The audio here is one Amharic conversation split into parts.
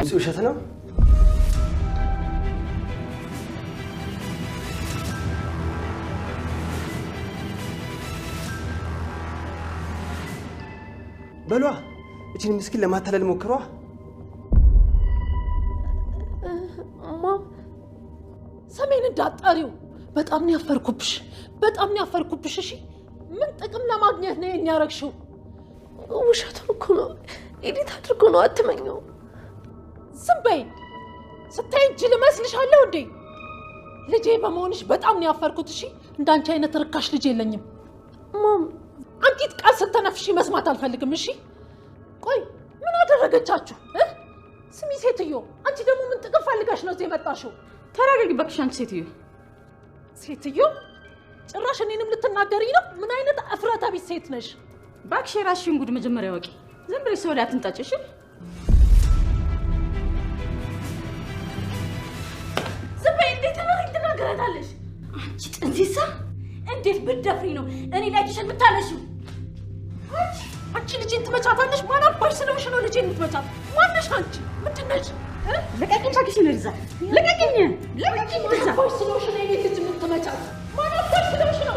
ድምጽ ውሸት ነው? በሏ እቺን ምስኪን ለማታለል ሞክሯ። ሰሜን እንዳጣሪው በጣም ነው ያፈርኩብሽ፣ በጣም ነው ያፈርኩብሽ። እሺ ምን ጥቅም ለማግኘት ነው ያረግሽው? ውሸቱን እኮ ነው ኤዲት አድርጎ ነው። አትመኘው። ዝም በይ። ስታይ እጅ ልመስልሻለሁ እንዴ? ልጄ በመሆንሽ በጣም ነው ያፈርኩት። እሺ እንዳንቺ አይነት ርካሽ ልጅ የለኝም። ማም አንዲት ቃል ስትነፍሺ መስማት አልፈልግም። እሺ ቆይ ምን አደረገቻችሁ? ስሚ ሴትዮ፣ አንቺ ደግሞ ምን ጥቅም ፈልጋሽ ነው እዚህ የመጣሽው? ተረጋጊ እባክሽ አንቺ ሴትዮ። ሴትዮ ጭራሽ እኔንም ልትናገሪኝ ነው? ምን አይነት እፍረተ ቢስ ሴት ነሽ? እባክሽ የራስሽን ጉድ መጀመሪያ ወቂ። ዝም ብለሽ ሰው ላይ አትንጣጭ። እሺ ዝም በይ። እንዴት ነው ትናገራታለሽ? አንቺ ጥንዚሳ እንዴት ብትደፍሪ ነው እኔ ላይ እጅሽን የምታነሺው? አንቺ ልጄን ትመቻታለሽ? ማን አባሽ ስለሆንሽ ነው ልጄን የምትመቻት? ማነሽ አንቺ? ምንድን ነሽ? ልቀቂኝ እባክሽ ነርዛ፣ ልቀቂኝ፣ ልቀቂኝ። ማን አባሽ ስለሆንሽ ነው እኔ ልጅ የምትመቻት? ማን አባሽ ስለሆንሽ ነው?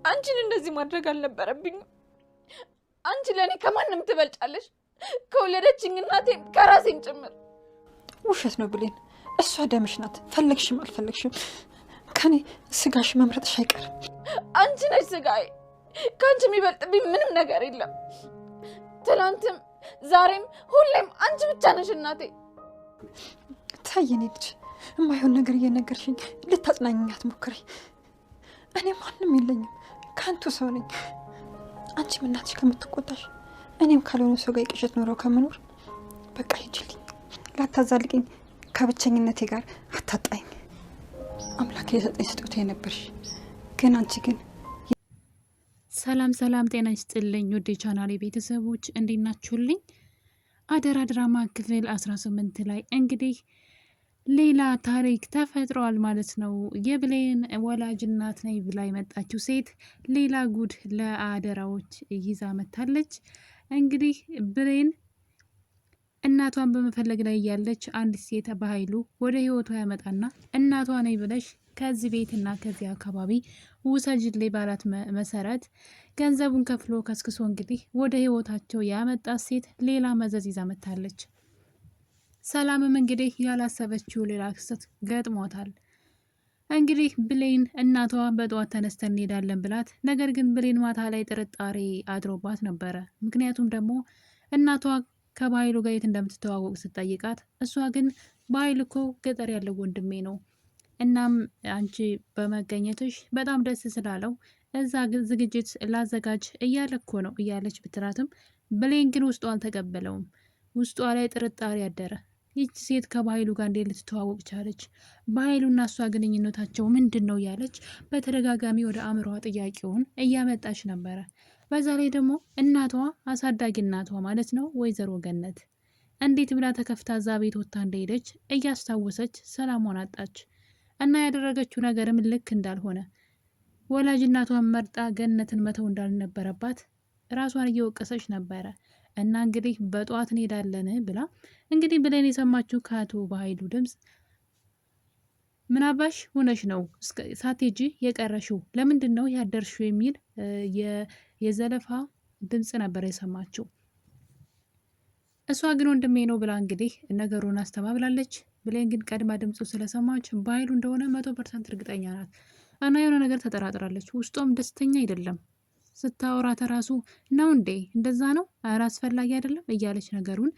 አንቺን እንደዚህ ማድረግ አልነበረብኝም። አንቺ ለኔ ከማንም ትበልጫለሽ፣ ከወለደችኝ እናቴ ከራሴን ጭምር። ውሸት ነው ብሌን፣ እሷ ደምሽ ናት። ፈለግሽም አልፈለግሽም ከኔ ስጋሽ መምረጥሽ አይቀርም። አንቺ ነሽ ስጋዬ። ከአንቺ የሚበልጥብኝ ምንም ነገር የለም። ትናንትም ዛሬም ሁሌም አንቺ ብቻ ነሽ እናቴ። ታየኔ ልጅ፣ የማይሆን ነገር እየነገርሽኝ ልታጽናኝኝ አትሞክሪ። እኔ ማንም የለኝም፣ ከአንቱ ሰው ነኝ። አንቺም እናትሽ ከምትቆጣሽ እኔም ካልሆነ ሰው ጋር የቅዠት ኖረው ከምኖር በቃ ሂጂልኝ። ላታዛልቅኝ፣ ከብቸኝነቴ ጋር አታጣኝ። አምላክ የሰጠኝ ስጦታ የነበርሽ ግን አንቺ ግን። ሰላም ሰላም፣ ጤና ይስጥልኝ ውድ የቻናሌ ቤተሰቦች እንዴት ናችሁልኝ? አደራ ድራማ ክፍል 18 ላይ እንግዲህ ሌላ ታሪክ ተፈጥሯል ማለት ነው። የብሌን ወላጅ እናት ነኝ ብላ የመጣችው ሴት ሌላ ጉድ ለአደራዎች ይዛ መታለች። እንግዲህ ብሌን እናቷን በመፈለግ ላይ ያለች አንዲት ሴት በኃይሉ ወደ ህይወቷ ያመጣና እናቷ ነኝ ብለሽ ከዚህ ቤትና ከዚህ አካባቢ ውሰጅልኝ ባላት መሰረት ገንዘቡን ከፍሎ ከስክሶ እንግዲህ ወደ ህይወታቸው ያመጣት ሴት ሌላ መዘዝ ይዛ መታለች። ሰላምም እንግዲህ ያላሰበችው ሌላ ክስተት ገጥሟታል። እንግዲህ ብሌን እናቷ በጠዋት ተነስተን እንሄዳለን ብላት፣ ነገር ግን ብሌን ማታ ላይ ጥርጣሬ አድሮባት ነበረ። ምክንያቱም ደግሞ እናቷ ከባይሉ ጋር የት እንደምትተዋወቅ ስትጠይቃት፣ እሷ ግን ባይል እኮ ገጠር ያለው ወንድሜ ነው፣ እናም አንቺ በመገኘትሽ በጣም ደስ ስላለው እዛ ዝግጅት ላዘጋጅ እያለ እኮ ነው እያለች ብትላትም፣ ብሌን ግን ውስጧ አልተቀበለውም። ውስጧ ላይ ጥርጣሬ አደረ። ይቺ ሴት ከባይሉ ጋር እንዴት ልትተዋወቅ ቻለች? ባይሉና እሷ ግንኙነታቸው ምንድን ነው እያለች በተደጋጋሚ ወደ አእምሯ ጥያቄውን እያመጣች ነበረ። በዛ ላይ ደግሞ እናቷ አሳዳጊ እናቷ ማለት ነው ወይዘሮ ገነት እንዴት ብላ ተከፍታ እዛ ቤት ወጥታ እንደሄደች እያስታወሰች ሰላሟን አጣች። እና ያደረገችው ነገርም ልክ እንዳልሆነ ወላጅ እናቷን መርጣ ገነትን መተው እንዳልነበረባት ራሷን እየወቀሰች ነበረ። እና እንግዲህ በጠዋት እንሄዳለን ብላ እንግዲህ ብለን የሰማችው ከአቶ በኃይሉ ድምፅ ምናባሽ ሆነሽ ነው ሳትሄጂ የቀረሽው? ለምንድን ነው ያደርሽው? የሚል የዘለፋ ድምፅ ነበር የሰማችው። እሷ ግን ወንድሜ ነው ብላ እንግዲህ ነገሩን አስተባብላለች። ብሌን ግን ቀድማ ድምፁ ስለሰማች በኃይሉ እንደሆነ 100% እርግጠኛ ናት። እና የሆነ ነገር ተጠራጥራለች። ውስጧም ደስተኛ አይደለም። ስታወራ ተራሱ ነው እንዴ እንደዛ ነው ኧረ አስፈላጊ አይደለም እያለች ነገሩን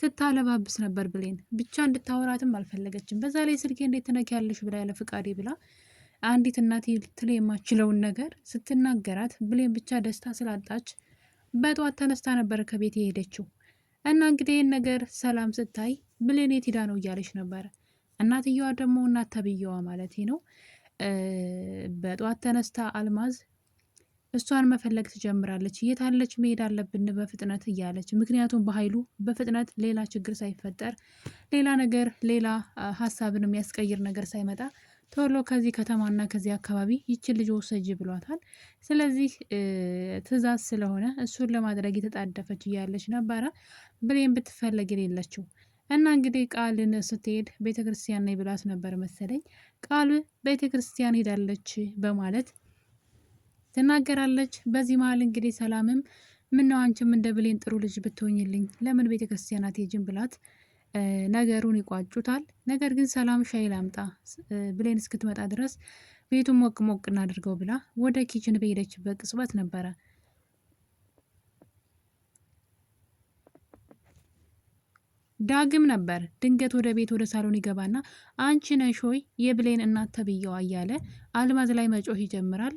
ስታለባብስ ነበር። ብሌን ብቻ እንድታወራትም አልፈለገችም። በዛ ላይ ስልኬ እንዴት ትነኪያለሽ ብላ ያለ ፍቃዴ ብላ አንዲት እናት ልትል የማችለውን ነገር ስትናገራት ብሌን ብቻ ደስታ ስላጣች በጠዋት ተነስታ ነበር ከቤት የሄደችው። እና እንግዲህ ይህን ነገር ሰላም ስታይ ብሌን የት ሄዳ ነው እያለች ነበረ። እናትየዋ ደግሞ እናት ተብዬዋ ማለት ነው በጠዋት ተነስታ አልማዝ እሷን መፈለግ ትጀምራለች። የታለች መሄድ አለብን በፍጥነት እያለች ምክንያቱም በኃይሉ በፍጥነት ሌላ ችግር ሳይፈጠር ሌላ ነገር ሌላ ሀሳብን የሚያስቀይር ነገር ሳይመጣ ቶሎ ከዚህ ከተማና ከዚህ አካባቢ ይችን ልጅ ወሰጅ ብሏታል። ስለዚህ ትዕዛዝ ስለሆነ እሱን ለማድረግ የተጣደፈች እያለች ነበረ ብሌን ብትፈለግ የሌለችው እና እንግዲህ ቃልን ስትሄድ ቤተክርስቲያን ነኝ ብላት ነበር መሰለኝ። ቃል ቤተክርስቲያን ሄዳለች በማለት ትናገራለች። በዚህ መሀል እንግዲህ ሰላምም ምነው አንቺም እንደ ብሌን ጥሩ ልጅ ብትሆኝልኝ ለምን ቤተክርስቲያን አትሄጂም ብላት ነገሩን ይቋጩታል። ነገር ግን ሰላም ሻይ ላምጣ ብሌን እስክትመጣ ድረስ ቤቱን ሞቅ ሞቅ እናድርገው ብላ ወደ ኪችን በሄደችበት ቅጽበት ነበረ ዳግም ነበር ድንገት ወደ ቤት ወደ ሳሎን ይገባና አንቺ ነሽ ሆይ የብሌን እናት ተብዬዋ እያለ አልማዝ ላይ መጮህ ይጀምራል።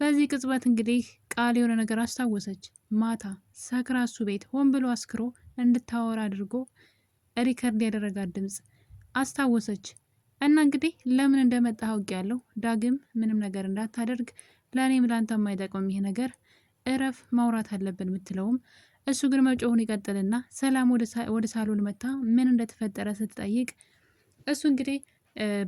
በዚህ ቅጽበት እንግዲህ ቃል የሆነ ነገር አስታወሰች። ማታ ሰክራ እሱ ቤት ሆን ብሎ አስክሮ እንድታወራ አድርጎ ሪከርድ ያደረጋት ድምፅ አስታወሰች እና እንግዲህ ለምን እንደመጣ አውቄያለሁ። ዳግም ምንም ነገር እንዳታደርግ ለእኔም ላንተ የማይጠቅም ይሄ ነገር እረፍ፣ ማውራት አለብን የምትለውም እሱ ግን መጮሁን ይቀጥልና ሰላም ወደ ሳሎን መታ ምን እንደተፈጠረ ስትጠይቅ እሱ እንግዲህ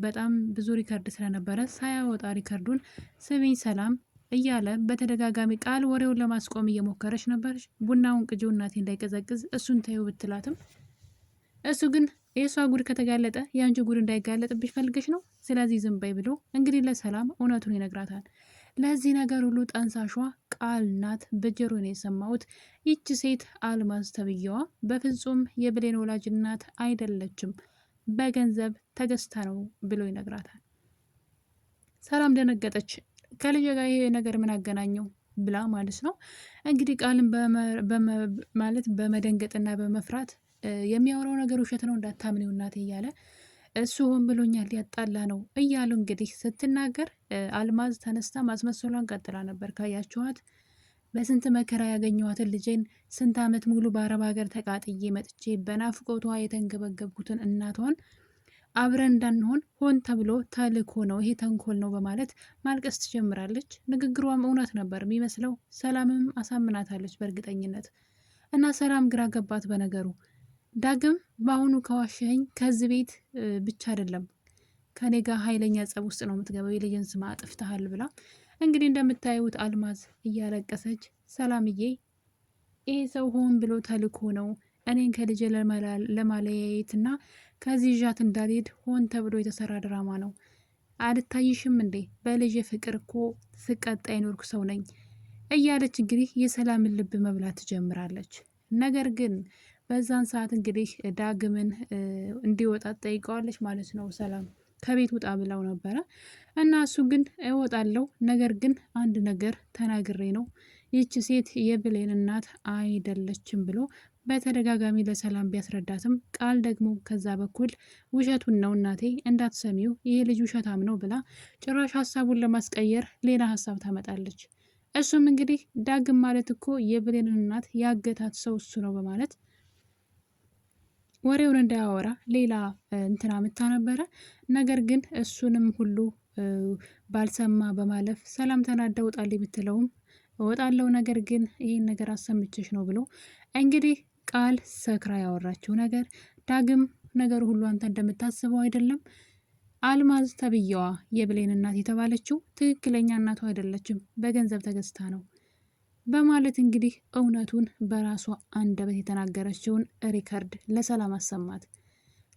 በጣም ብዙ ሪከርድ ስለነበረ ሳያወጣ ሪከርዱን ስሚኝ ሰላም እያለ በተደጋጋሚ ቃል ወሬውን ለማስቆም እየሞከረች ነበር። ቡናውን ቅጂው እናቴ እንዳይቀዘቅዝ እሱን ተይው ብትላትም እሱ ግን የእሷ ጉድ ከተጋለጠ የአንቺ ጉድ እንዳይጋለጥብሽ ፈልገሽ ነው፣ ስለዚህ ዝም በይ ብሎ እንግዲህ ለሰላም እውነቱን ይነግራታል። ለዚህ ነገር ሁሉ ጠንሳሿ ቃል ናት። በጆሮ ነው የሰማሁት። ይቺ ሴት አልማዝ ተብዬዋ በፍጹም የብሌን ወላጅ እናት አይደለችም፣ በገንዘብ ተገዝታ ነው ብሎ ይነግራታል። ሰላም ደነገጠች። ከልጅ ጋር ይሄ ነገር ምን አገናኘው ብላ ማለት ነው። እንግዲህ ቃልን ማለት በመደንገጥና በመፍራት የሚያወራው ነገር ውሸት ነው እንዳታምኒው እናቴ እያለ እሱ ሆን ብሎኛል ሊያጣላ ነው እያሉ እንግዲህ ስትናገር አልማዝ ተነስታ ማስመሰሏን ቀጥላ ነበር። ካያችኋት በስንት መከራ ያገኘኋትን ልጄን ስንት ዓመት ሙሉ በአረብ ሀገር ተቃጥዬ መጥቼ በናፍቆቷ የተንገበገብኩትን እናቷን አብረን እንዳንሆን ሆን ተብሎ ተልኮ ነው፣ ይሄ ተንኮል ነው በማለት ማልቀስ ትጀምራለች። ንግግሯም እውነት ነበር የሚመስለው። ሰላምም አሳምናታለች በእርግጠኝነት እና ሰላም ግራ ገባት በነገሩ። ዳግም በአሁኑ ከዋሸኸኝ ከዚህ ቤት ብቻ አይደለም ከኔ ጋር ኃይለኛ ጸብ ውስጥ ነው የምትገባው፣ የልጅን ስም አጥፍተሃል ብላ እንግዲህ እንደምታዩት አልማዝ እያለቀሰች ሰላምዬ ይሄ ሰው ሆን ብሎ ተልኮ ነው እኔን ከልጅ ለማለያየትና ከዚህ ዣት እንዳልሄድ ሆን ተብሎ የተሰራ ድራማ ነው። አልታይሽም እንዴ በልጅ ፍቅር እኮ ስቀጣ የኖርኩ ሰው ነኝ እያለች እንግዲህ የሰላምን ልብ መብላት ትጀምራለች። ነገር ግን በዛን ሰዓት እንግዲህ ዳግምን እንዲወጣ ጠይቀዋለች ማለት ነው። ሰላም ከቤት ውጣ ብለው ነበረ እና እሱ ግን እወጣለሁ፣ ነገር ግን አንድ ነገር ተናግሬ ነው፣ ይቺ ሴት የብሌን እናት አይደለችም ብሎ በተደጋጋሚ ለሰላም ቢያስረዳትም ቃል ደግሞ ከዛ በኩል ውሸቱን ነው እናቴ እንዳትሰሚው፣ ይሄ ልጅ ውሸታም ነው ብላ ጭራሽ ሀሳቡን ለማስቀየር ሌላ ሀሳብ ታመጣለች። እሱም እንግዲህ ዳግም ማለት እኮ የብሌንን እናት ያገታት ሰው እሱ ነው በማለት ወሬውን እንዳያወራ ሌላ እንትና ምታ ነበረ። ነገር ግን እሱንም ሁሉ ባልሰማ በማለፍ ሰላም ተናዳ ውጣልኝ ብትለውም እወጣለሁ፣ ነገር ግን ይህን ነገር አሰምችሽ ነው ብሎ እንግዲህ ቃል ሰክራ ያወራችው ነገር ዳግም ነገሩ ሁሉ አንተ እንደምታስበው አይደለም፣ አልማዝ ተብዬዋ የብሌን እናት የተባለችው ትክክለኛ እናቷ አይደለችም፣ በገንዘብ ተገዝታ ነው በማለት እንግዲህ እውነቱን በራሷ አንደበት የተናገረችውን ሪከርድ ለሰላም አሰማት።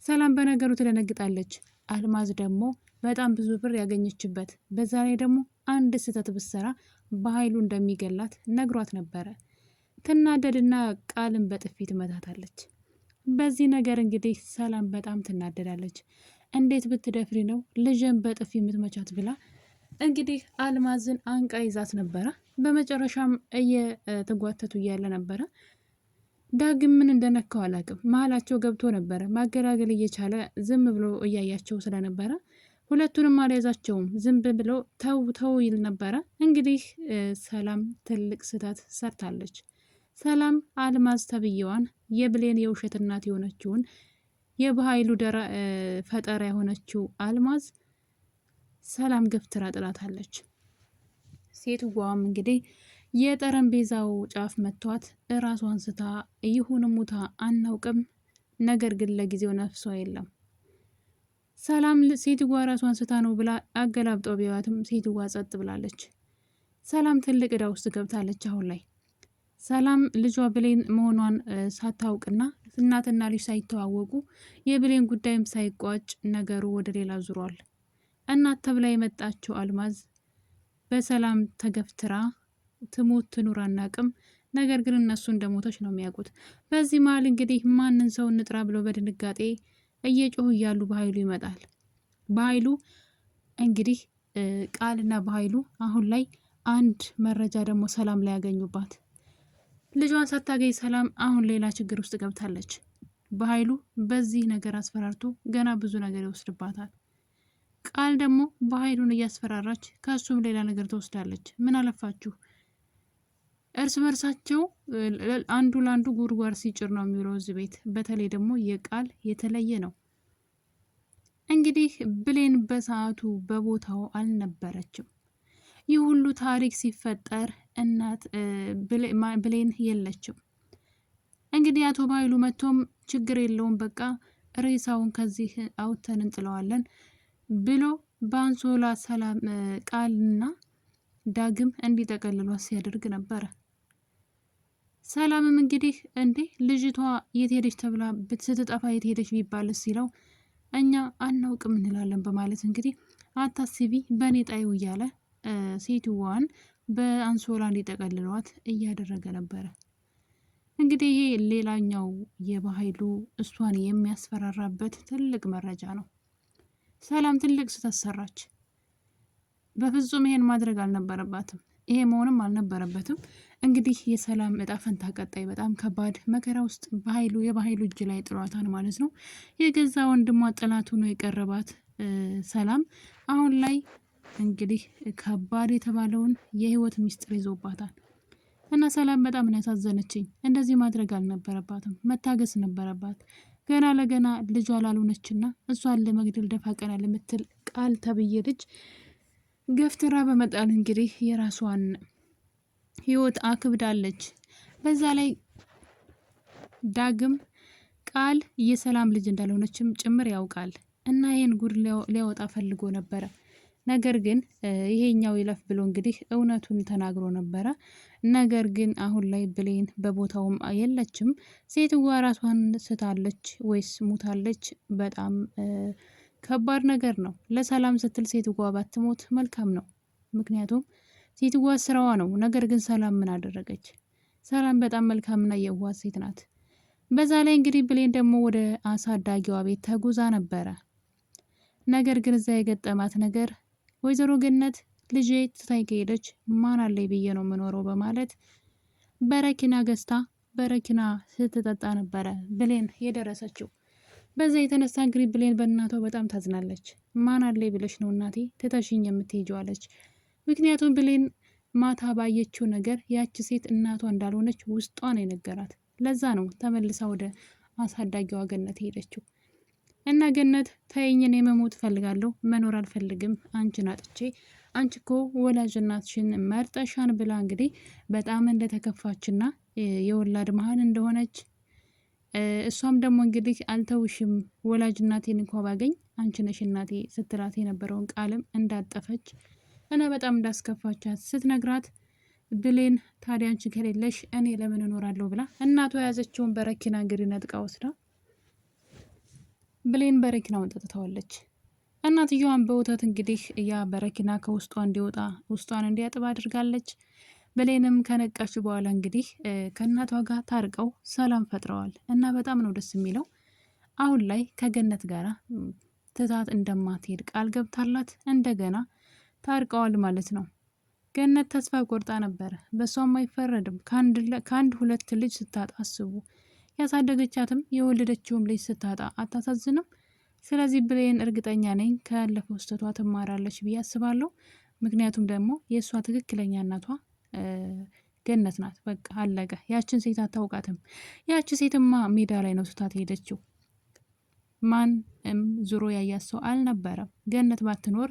ሰላም በነገሩ ትደነግጣለች። አልማዝ ደግሞ በጣም ብዙ ብር ያገኘችበት፣ በዛ ላይ ደግሞ አንድ ስህተት ብትሰራ በኃይሉ እንደሚገላት ነግሯት ነበረ። ትናደድና ቃልን በጥፊ ትመታታለች። በዚህ ነገር እንግዲህ ሰላም በጣም ትናደዳለች። እንዴት ብትደፍሪ ነው ልጅን በጥፊ የምትመቻት ብላ እንግዲህ አልማዝን አንቃ ይዛት ነበረ። በመጨረሻም እየተጓተቱ እያለ ነበረ ዳግም ምን እንደነካው አላውቅም፣ መሀላቸው ገብቶ ነበረ። ማገላገል እየቻለ ዝም ብሎ እያያቸው ስለነበረ ሁለቱንም አልያዛቸውም፣ ዝም ብለው ተው ተው ይል ነበረ። እንግዲህ ሰላም ትልቅ ስህተት ሰርታለች። ሰላም አልማዝ ተብዬዋን የብሌን የውሸት እናት የሆነችውን የበኃይሉ ፈጠራ የሆነችው አልማዝ ሰላም ገፍትራ ጥላታለች። ሴትዋም እንግዲህ የጠረጴዛው ጫፍ መቷት እራሷን ስታ ይሁን ሙታ አናውቅም። ነገር ግን ለጊዜው ነፍሷ የለም። ሰላም ሴትዋ ራሷን ስታ ነው ብላ አገላብጠው ቢዋትም ሴትዋ ጸጥ ብላለች። ሰላም ትልቅ ዕዳ ውስጥ ገብታለች። አሁን ላይ ሰላም ልጇ ብሌን መሆኗን ሳታውቅና እናትና ልጅ ሳይተዋወቁ የብሌን ጉዳይም ሳይቋጭ ነገሩ ወደ ሌላ ዙሯል። እናት ተብላ የመጣችው አልማዝ በሰላም ተገፍትራ ትሞት ትኑር አናቅም። ነገር ግን እነሱ እንደሞተች ነው የሚያውቁት። በዚህ መሀል እንግዲህ ማንን ሰው እንጥራ ብለው በድንጋጤ እየጮሁ እያሉ በኃይሉ ይመጣል። በኃይሉ እንግዲህ ቃልና በኃይሉ አሁን ላይ አንድ መረጃ ደግሞ ሰላም ላይ ያገኙባት። ልጇን ሳታገኝ ሰላም አሁን ሌላ ችግር ውስጥ ገብታለች። በኃይሉ በዚህ ነገር አስፈራርቶ ገና ብዙ ነገር ይወስድባታል። ቃል ደግሞ በኃይሉን እያስፈራራች ከሱም ሌላ ነገር ትወስዳለች። ምን አለፋችሁ እርስ በርሳቸው አንዱ ለአንዱ ጉርጓር ሲጭር ነው የሚውለው እዚህ ቤት። በተለይ ደግሞ የቃል የተለየ ነው። እንግዲህ ብሌን በሰዓቱ በቦታው አልነበረችም። ይህ ሁሉ ታሪክ ሲፈጠር እናት ብሌን የለችም። እንግዲህ አቶ በኃይሉ መጥቶም ችግር የለውም በቃ ሬሳውን ከዚህ አውጥተን እንጥለዋለን ብሎ በአንሶላ ሰላም ቃልና ዳግም እንዲጠቀልሏት ሲያደርግ ነበረ። ሰላምም እንግዲህ እንዴ ልጅቷ የት ሄደች ተብላ ስትጠፋ የት ሄደች ቢባልስ ሲለው እኛ አናውቅም እንላለን በማለት እንግዲህ አታስቢ በእኔ ጣዩ እያለ ሴትዋን በአንሶላ እንዲጠቀልሏት እያደረገ ነበረ። እንግዲህ ይሄ ሌላኛው የበኃይሉ እሷን የሚያስፈራራበት ትልቅ መረጃ ነው። ሰላም ትልቅ ስህተት ሰራች። በፍጹም ይሄን ማድረግ አልነበረባትም። ይሄ መሆንም አልነበረበትም። እንግዲህ የሰላም እጣ ፈንታ ቀጣይ በጣም ከባድ መከራ ውስጥ የበኃይሉ እጅ ላይ ጥሏታል ማለት ነው። የገዛ ወንድሟ ጠላቱ ነው የቀረባት ሰላም አሁን ላይ እንግዲህ ከባድ የተባለውን የህይወት ሚስጥር ይዞባታል። እና ሰላም በጣም ነው ያሳዘነችኝ። እንደዚህ ማድረግ አልነበረባትም፣ መታገስ ነበረባት። ገና ለገና ልጇ ላልሆነችና እሷን ለመግደል ደፋ ቀና ለምትል ቃል ተብዬ ልጅ ገፍትራ በመጣል እንግዲህ የራሷን ህይወት አክብዳለች። በዛ ላይ ዳግም ቃል የሰላም ልጅ እንዳልሆነችም ጭምር ያውቃል እና ይሄን ጉድ ሊያወጣ ፈልጎ ነበረ። ነገር ግን ይሄኛው ይለፍ ብሎ እንግዲህ እውነቱን ተናግሮ ነበረ። ነገር ግን አሁን ላይ ብሌን በቦታውም የለችም። ሴትዋ ራሷን ስታለች ወይስ ሙታለች? በጣም ከባድ ነገር ነው። ለሰላም ስትል ሴትዋ ባትሞት መልካም ነው። ምክንያቱም ሴትዋ ስራዋ ነው። ነገር ግን ሰላም ምን አደረገች? ሰላም በጣም መልካምና የዋህ ሴት ናት። በዛ ላይ እንግዲህ ብሌን ደግሞ ወደ አሳዳጊዋ ቤት ተጉዛ ነበረ። ነገር ግን እዛ የገጠማት ነገር ወይዘሮ ገነት ልጄ ትታኝ ከሄደች ማን አለኝ ብዬ ነው የምኖረው በማለት በረኪና ገዝታ በረኪና ስትጠጣ ነበረ ብሌን የደረሰችው። በዛ የተነሳ እንግዲህ ብሌን በእናቷ በጣም ታዝናለች። ማን አለኝ ብለሽ ነው እናቴ ትተሽኝ የምትሄጂው አለች። ምክንያቱም ብሌን ማታ ባየችው ነገር ያቺ ሴት እናቷ እንዳልሆነች ውስጧ ነው የነገራት። ለዛ ነው ተመልሳ ወደ አሳዳጊዋ ገነት ሄደችው። እና ገነት ተይኝን የመሞት ፈልጋለሁ መኖር አልፈልግም አንቺን አጥቼ፣ አንቺ እኮ ወላጅ እናትሽን መርጠሻን ብላ እንግዲህ በጣም እንደተከፋችና የወላድ መሀን እንደሆነች እሷም ደግሞ እንግዲህ አልተውሽም ወላጅ እናቴን እንኳ ባገኝ አንቺ ነሽ እናቴ ስትላት የነበረውን ቃልም እንዳጠፈች እና በጣም እንዳስከፋቻት ስትነግራት ብሌን ታዲያ አንቺ ከሌለሽ እኔ ለምን እኖራለሁ ብላ እናቷ የያዘችውን በረኪና እንግዲህ ነጥቃ ወስዳ ብሌን በረኪናውን ጠጥተዋለች። እናትየዋን በወተት እንግዲህ ያ በረኪና ከውስጧ እንዲወጣ ውስጧን እንዲያጥብ አድርጋለች። ብሌንም ከነቃች በኋላ እንግዲህ ከእናቷ ጋር ታርቀው ሰላም ፈጥረዋል እና በጣም ነው ደስ የሚለው። አሁን ላይ ከገነት ጋር ትታት እንደማትሄድ ቃል ገብታላት እንደገና ታርቀዋል ማለት ነው። ገነት ተስፋ ቆርጣ ነበረ። በሷም አይፈረድም። ከአንድ ሁለት ልጅ ስታጣ አስቡ። ያሳደገቻትም የወለደችውም ልጅ ስታጣ አታሳዝንም? ስለዚህ ብሌን እርግጠኛ ነኝ ካለፈው ስህተቷ ትማራለች ብዬ አስባለሁ። ምክንያቱም ደግሞ የእሷ ትክክለኛ እናቷ ገነት ናት። በቃ አለቀ። ያችን ሴት አታውቃትም። ያቺ ሴትማ ሜዳ ላይ ነው ስታት ሄደችው። ማንም ዙሮ ያያት ሰው አልነበረም። ገነት ባትኖር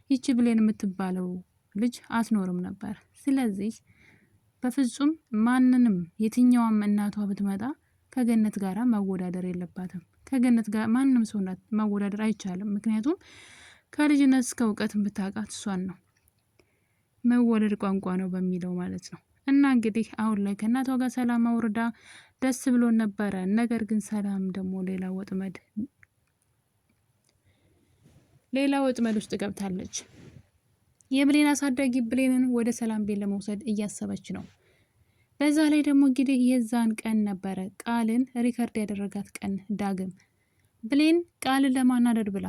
ይቺ ብሌን የምትባለው ልጅ አትኖርም ነበር። ስለዚህ በፍጹም ማንንም የትኛውም እናቷ ብትመጣ ከገነት ጋር ማወዳደር የለባትም። ከገነት ጋር ማንም ሰው ማወዳደር አይቻልም። ምክንያቱም ከልጅነት እስከ እውቀት ብታውቃት እሷን ነው። መወለድ ቋንቋ ነው በሚለው ማለት ነው። እና እንግዲህ አሁን ላይ ከእናቷ ጋር ሰላም አውርዳ ደስ ብሎን ነበረ። ነገር ግን ሰላም ደግሞ ሌላ ወጥመድ ውስጥ ገብታለች። የብሌን አሳዳጊ ብሌንን ወደ ሰላም ቤት ለመውሰድ እያሰበች ነው። በዛ ላይ ደግሞ እንግዲህ የዛን ቀን ነበረ ቃልን ሪከርድ ያደረጋት ቀን ዳግም ብሌን ቃልን ለማናደድ ብላ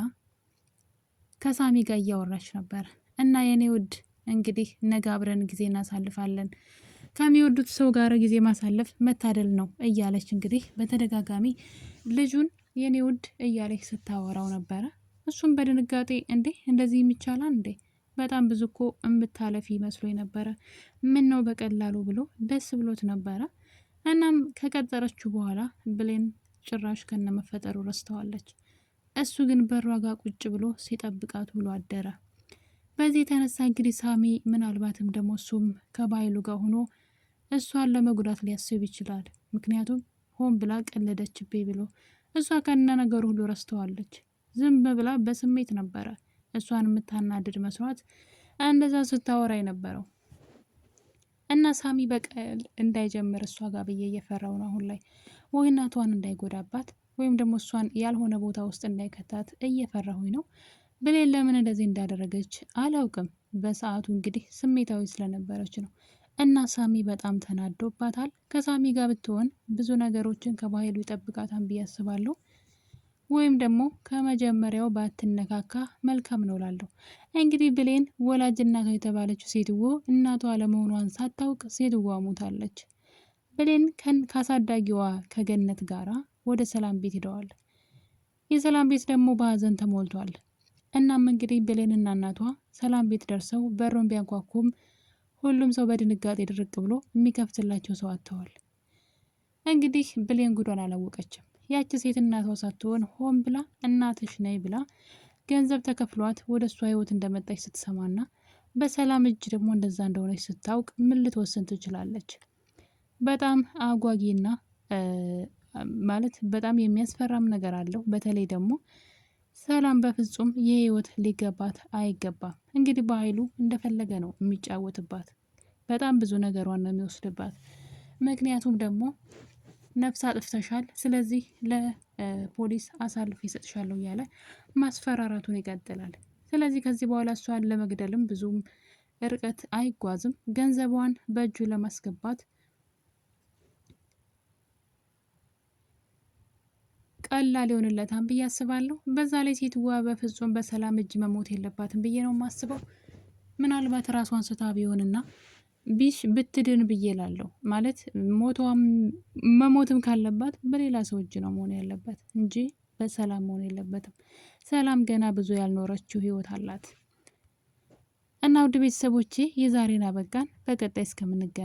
ከሳሚ ጋር እያወራች ነበር። እና የኔ ውድ እንግዲህ ነገ አብረን ጊዜ እናሳልፋለን፣ ከሚወዱት ሰው ጋር ጊዜ ማሳለፍ መታደል ነው እያለች እንግዲህ በተደጋጋሚ ልጁን የኔ ውድ እያለች ስታወራው ነበረ። እሱም በድንጋጤ እንዴ እንደዚህ ይቻላል እንዴ? በጣም ብዙ እኮ እምታለፊ መስሎ ነበረ፣ ምን ነው በቀላሉ ብሎ ደስ ብሎት ነበረ። እናም ከቀጠረችው በኋላ ብሌን ጭራሽ ከነመፈጠሩ ረስተዋለች። እሱ ግን በሯ ጋር ቁጭ ብሎ ሲጠብቃት ብሎ አደረ። በዚህ የተነሳ እንግዲህ ሳሚ ምናልባትም ደግሞ እሱም ከባይሉ ጋር ሆኖ እሷን ለመጉዳት ሊያስብ ይችላል። ምክንያቱም ሆን ብላ ቀለደችብኝ ብሎ እሷ ከነ ነገሩ ሁሉ ረስተዋለች። ዝም ብላ በስሜት ነበረ እሷን የምታናድድ መስሏት እንደዛ ስታወራ የነበረው። እና ሳሚ በቀል እንዳይጀምር እሷ ጋር ብዬ እየፈራው ነው አሁን ላይ፣ ወይ እናቷን እንዳይጎዳባት ወይም ደግሞ እሷን ያልሆነ ቦታ ውስጥ እንዳይከታት እየፈራሁኝ ነው። ብሌን ለምን እንደዚህ እንዳደረገች አላውቅም። በሰዓቱ እንግዲህ ስሜታዊ ስለነበረች ነው። እና ሳሚ በጣም ተናዶባታል። ከሳሚ ጋር ብትሆን ብዙ ነገሮችን ከባህሉ ይጠብቃታል ብዬ አስባለሁ። ወይም ደግሞ ከመጀመሪያው ባትነካካ መልካም ነው ላለሁ። እንግዲህ ብሌን ወላጅ እናቷ የተባለችው ሴትዮ እናቷ አለመሆኗን ሳታውቅ ሴትዋ ሞታለች። ብሌን ካሳዳጊዋ ከገነት ጋራ ወደ ሰላም ቤት ሄደዋል። የሰላም ቤት ደግሞ በሀዘን ተሞልቷል። እናም እንግዲህ ብሌንና እናቷ ሰላም ቤት ደርሰው በሩን ቢያንኳኩም ሁሉም ሰው በድንጋጤ ድርቅ ብሎ የሚከፍትላቸው ሰው አጥተዋል። እንግዲህ ብሌን ጉዷን አላወቀችም። ያቺ ሴት እናቷ ሳትሆን ሆን ብላ እናትሽ ነይ ብላ ገንዘብ ተከፍሏት ወደ እሷ ህይወት እንደመጣች ስትሰማና በሰላም እጅ ደግሞ እንደዛ እንደሆነች ስታውቅ ምን ልትወስን ትችላለች? በጣም አጓጊና ማለት በጣም የሚያስፈራም ነገር አለው። በተለይ ደግሞ ሰላም በፍጹም የህይወት ሊገባት አይገባም። እንግዲህ በኃይሉ እንደፈለገ ነው የሚጫወትባት። በጣም ብዙ ነገሯን ነው የሚወስድባት። ምክንያቱም ደግሞ ነፍስ አጥፍተሻል፣ ስለዚህ ለፖሊስ አሳልፎ ይሰጥሻለሁ እያለ ማስፈራራቱን ይቀጥላል። ስለዚህ ከዚህ በኋላ እሷን ለመግደልም ብዙም ርቀት አይጓዝም። ገንዘቧን በእጁ ለማስገባት ቀላል ይሆንለታል ብዬ አስባለሁ። በዛ ላይ ሴትዋ በፍጹም በሰላም እጅ መሞት የለባትም ብዬ ነው የማስበው። ምናልባት ራሷን ስታ ቢሆንና ብትድን ብዬ ላለሁ። ማለት መሞትም ካለባት በሌላ ሰው እጅ ነው መሆን ያለበት እንጂ በሰላም መሆን የለበትም። ሰላም ገና ብዙ ያልኖረችው ህይወት አላት። እና ውድ ቤተሰቦቼ የዛሬን አበቃን። በቀጣይ እስከምንገናኝ